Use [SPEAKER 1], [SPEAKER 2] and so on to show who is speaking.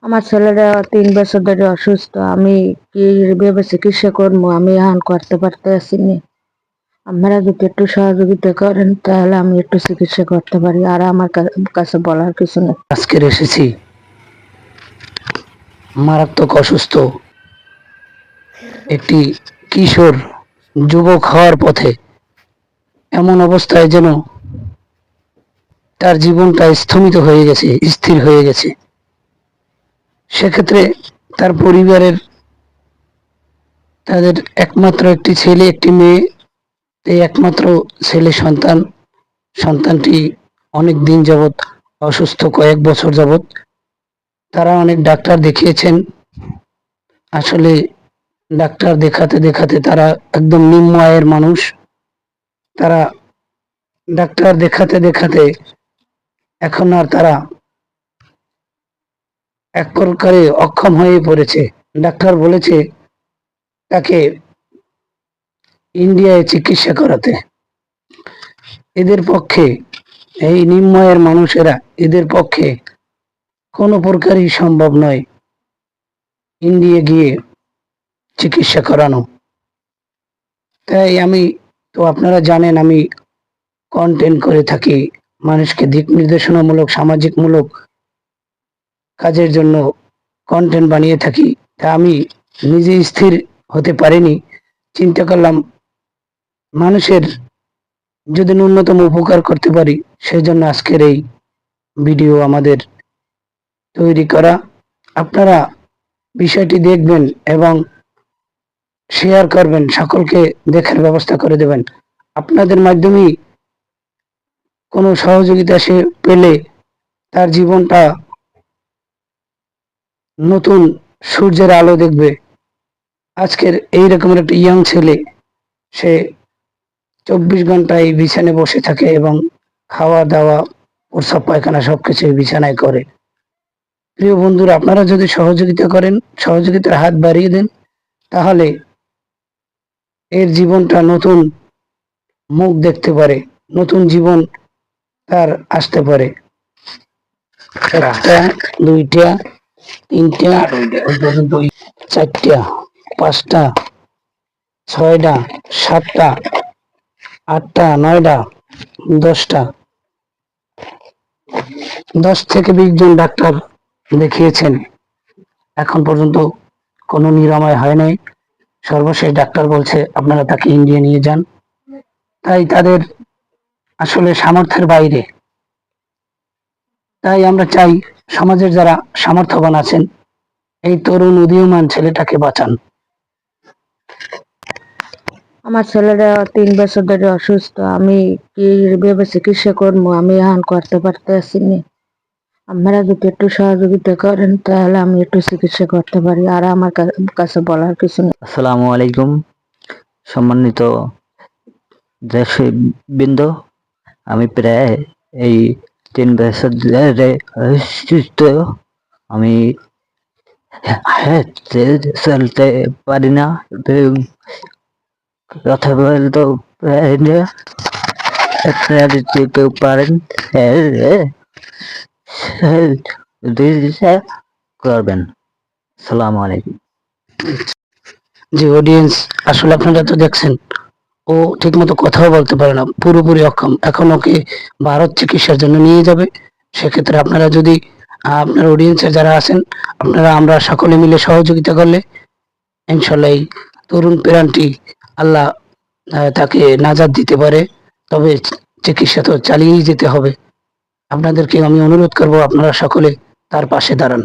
[SPEAKER 1] আমার ছেলেটা 3 বছর ধরে অসুস্থ। আমি কিভাবে চিকিৎসা করবো আমি এখন করতে পারতেছি না। আপনারা যদি একটু সহযোগিতা করেন তাহলে আমি একটু চিকিৎসা করতে পারি। আর আমার কাছে বলার কিছু নেই।
[SPEAKER 2] আজকের এসেছি মারাত্মক অসুস্থ একটি কিশোর যুবক হওয়ার পথে, এমন অবস্থায় যেন তার জীবনটা স্থমিত হয়ে গেছে, স্থির হয়ে গেছে। সেক্ষেত্রে তার পরিবারের, তাদের একমাত্র একটি ছেলে একটি মেয়ে, এই একমাত্র ছেলে সন্তানটি অনেক দিন যাবৎ অসুস্থ, কয়েক বছর যাবৎ। তারা অনেক ডাক্তার দেখিয়েছেন। আসলে ডাক্তার দেখাতে দেখাতে তারা একদম নিম্ন আয়ের মানুষ। তারা ডাক্তার দেখাতে দেখাতে এখন আর তারা এক প্রকারে অক্ষম হয়ে পড়েছে। ডাক্তার বলেছে তাকে ইন্ডিয়ায় চিকিৎসা করাতে। এদের পক্ষে, এই নিম্ন আয়ের মানুষেরা, এদের পক্ষে কোনো প্রকারই সম্ভব নয় ইন্ডিয়া গিয়ে চিকিৎসা করানো। তাই আপনারা জানেন আমি কন্টেন্ট করে থাকি, মানুষকে দিক নির্দেশনামূলক, সামাজিকমূলক কাজের জন্য কন্টেন্ট বানিয়ে থাকি। তা আমি নিজে স্থির হতে পারিনি। চিন্তা করলাম মানুষের যদি ন্যূনতম উপকার করতে পারি, সেই জন্য আজকের এই ভিডিও আমাদের তৈরি করা। আপনারা বিষয়টি দেখবেন এবং শেয়ার করবেন, সকলকে দেখার ব্যবস্থা করে দেবেন। আপনাদের মাধ্যমেই কোনো সহযোগিতা সে পেলে তার জীবনটা নতুন সূর্যের আলো দেখবে। আজকের এই রকমের একটা ইয়াং ছেলে, সে 24 ঘন্টায় বিছানায় বসে থাকে এবং খাওয়া দাওয়া, প্রস্রাব পায়খানা সবকিছু বিছানায় করে। প্রিয় বন্ধুরা, আপনারা যদি সহযোগিতা করেন, সহযোগিতার হাত বাড়িয়ে দেন, তাহলে এর জীবনটা নতুন মুখ দেখতে পারে, নতুন জীবন তার আসতে পারে। একটা, দুইটা, তিনটা, চারটা, পাঁচটা, ছয়টা, সাতটা, আটটা, নয়টা, 10টা, 10 থেকে 20 জন ডাক্তার দেখিয়েছেন, এখন পর্যন্ত কোনো নিরাময় হয় নাই। সর্বশেষ ডাক্তার বলছে আপনারা তাকে ইন্ডিয়া নিয়ে যান। তাই তাদের আসলে সামর্থ্যের বাইরে। তাই আমরা চাই সমাজের যারা সামর্থ্যবান আছেন, এই তরুণ উদীয়মান ছেলেটাকে বাঁচান।
[SPEAKER 1] আমার ছেলেটা 3 বছর ধরে অসুস্থ। আমি কিভাবে চিকিৎসা করবো আমি এখন করতে পারতেছি না। আপনারা যদি একটু সহযোগিতা করেন তাহলে আমি একটু চিকিৎসা করতে পারি। আর আমার কাছে বলার কিছু নেই।
[SPEAKER 3] আসসালামু আলাইকুম, সম্মানিত দর্শকবৃন্দ। আমি প্রায় এই 3 বছর ধরে অসুস্থ। আমি হাঁটতে চলতে পারি না, কথা বলতে পারি না। আপনারা যদি কেউ পারেন করবেন। আসসালামু আলাইকুম।
[SPEAKER 2] যে অডিয়েন্স, আসলে আপনারা তো দেখছেন ও ঠিকমতো কথাও বলতে পারে না, পুরোপুরি অক্ষম। এখন ওকে ভারত চিকিৎসার জন্য নিয়ে যাবে। সেক্ষেত্রে আপনারা যদি আপনার অডিয়েন্সের যারা আছেন, আমরা সকলে মিলে সহযোগিতা করলে ইনশাল্লাহ এই তরুণ প্রাণটি আল্লাহ তাকে নাজাত দিতে পারে। তবে চিকিৎসা তো চালিয়েই যেতে হবে। আপনাদেরকে আমি অনুরোধ করব আপনারা সকলে তার পাশে দাঁড়ান।